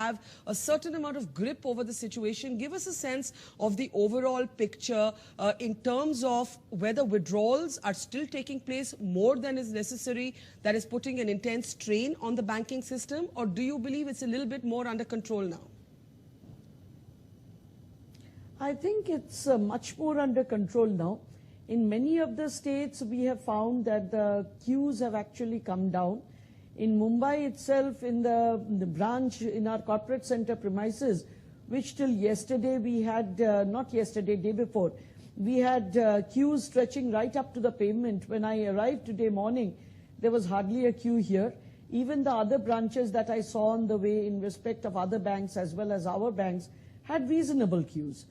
have a certain amount of grip over the situation. Give us a sense of the overall picture in terms of whether withdrawals are still taking place more than is necessary, that is putting an intense strain on the banking system, or do you believe it's a little bit more under control now? I think it's much more under control now. In many of the states, we have found that the queues have actually come down. In Mumbai itself, in the branch in our corporate center premises, which till yesterday we had, not yesterday, day before, we had queues stretching right up to the pavement. When I arrived today morning, there was hardly a queue here. Even the other branches that I saw on the way in respect of other banks as well as our banks had reasonable queues.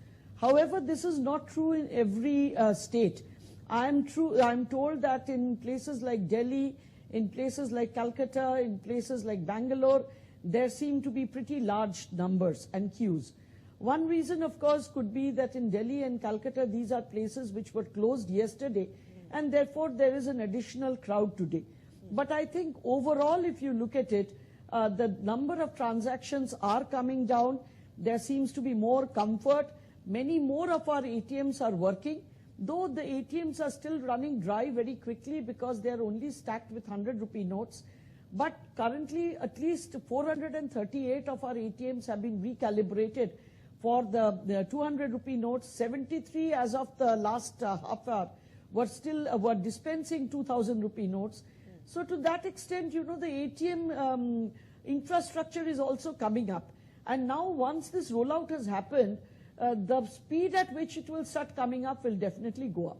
However, this is not true in every state. I'm told that in places like Delhi, in places like Calcutta, in places like Bangalore, there seem to be pretty large numbers and queues. One reason, of course, could be that in Delhi and Calcutta, these are places which were closed yesterday, and therefore there is an additional crowd today. But I think overall, if you look at it, the number of transactions are coming down. There seems to be more comfort. Many more of our ATMs are working, though the ATMs are still running dry very quickly because they are only stacked with 100 rupee notes. But currently, at least 438 of our ATMs have been recalibrated for the 200 rupee notes. 73 as of the last half hour were dispensing 2000 rupee notes. So to that extent, you know, the ATM infrastructure is also coming up. And now once this rollout has happened, the speed at which it will start coming up will definitely go up.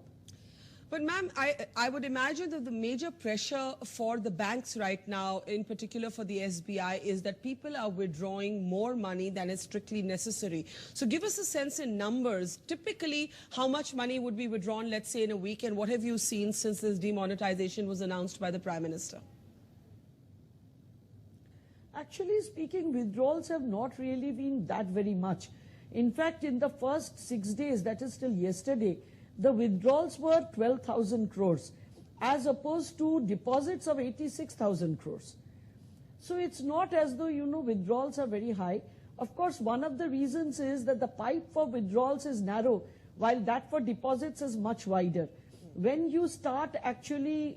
But ma'am, I would imagine that the major pressure for the banks right now, in particular for the SBI, is that people are withdrawing more money than is strictly necessary. So give us a sense in numbers. Typically, how much money would be withdrawn, let's say, in a week, and what have you seen since this demonetization was announced by the Prime Minister? Actually speaking, withdrawals have not really been that very much. In fact, in the first 6 days, that is till yesterday, the withdrawals were 12,000 crores as opposed to deposits of 86,000 crores. So it's not as though, you know, withdrawals are very high. Of course, one of the reasons is that the pipe for withdrawals is narrow, while that for deposits is much wider. When you start actually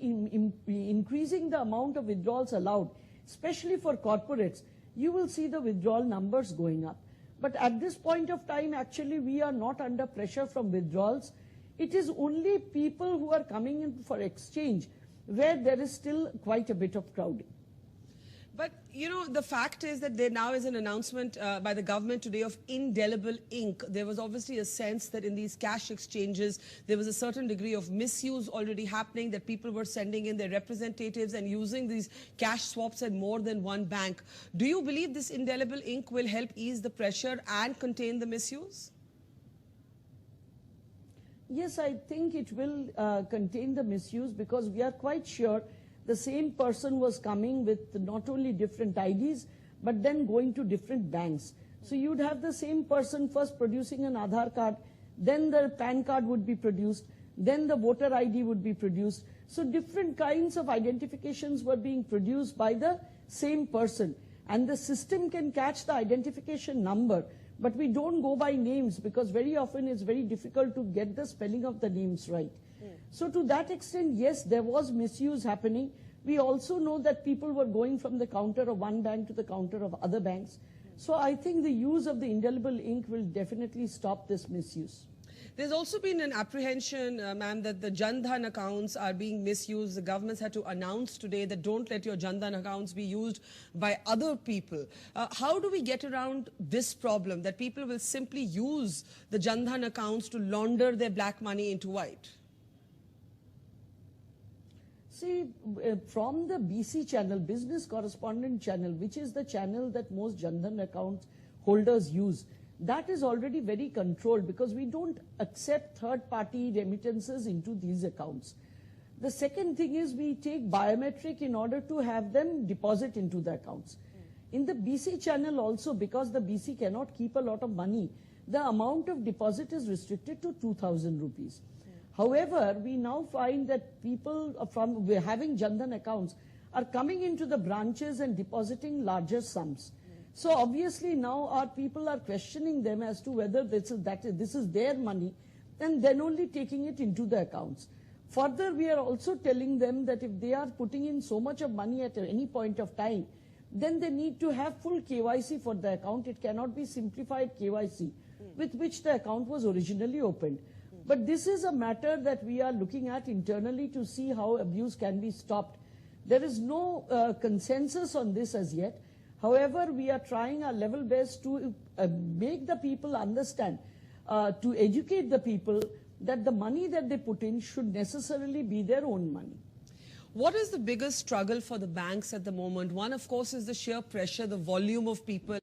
increasing the amount of withdrawals allowed, especially for corporates, you will see the withdrawal numbers going up. But at this point of time, actually, we are not under pressure from withdrawals. It is only people who are coming in for exchange where there is still quite a bit of crowding. But, you know, the fact is that there now is an announcement by the government today of indelible ink. There was obviously a sense that in these cash exchanges, there was a certain degree of misuse already happening, that people were sending in their representatives and using these cash swaps at more than one bank. Do you believe this indelible ink will help ease the pressure and contain the misuse? Yes, I think it will contain the misuse, because we are quite sure the same person was coming with not only different IDs, but then going to different banks. So you'd have the same person first producing an Aadhaar card, then the PAN card would be produced, then the voter ID would be produced. So different kinds of identifications were being produced by the same person. And the system can catch the identification number, but we don't go by names, because very often it's very difficult to get the spelling of the names right. So to that extent, yes, there was misuse happening. We also know that people were going from the counter of one bank to the counter of other banks. So I think the use of the indelible ink will definitely stop this misuse. There's also been an apprehension, ma'am, that the Jan Dhan accounts are being misused. The government's had to announce today that don't let your Jan Dhan accounts be used by other people. How do we get around this problem, that people will simply use the Jan Dhan accounts to launder their black money into white? See, from the BC channel, Business Correspondent channel, which is the channel that most Jan Dhan account holders use, that is already very controlled, because we don't accept third-party remittances into these accounts. The second thing is we take biometric in order to have them deposit into the accounts. In the BC channel also, because the BC cannot keep a lot of money, the amount of deposit is restricted to 2,000 rupees. However, we now find that people from having Jan Dhan accounts are coming into the branches and depositing larger sums. So obviously now our people are questioning them as to whether this is their money, and then only taking it into the accounts. Further, we are also telling them that if they are putting in so much of money at any point of time, then they need to have full KYC for the account. It cannot be simplified KYC with which the account was originally opened. But this is a matter that we are looking at internally to see how abuse can be stopped. There is no consensus on this as yet. However, we are trying our level best to make the people understand, to educate the people that the money that they put in should necessarily be their own money. What is the biggest struggle for the banks at the moment? One, of course, is the sheer pressure, the volume of people.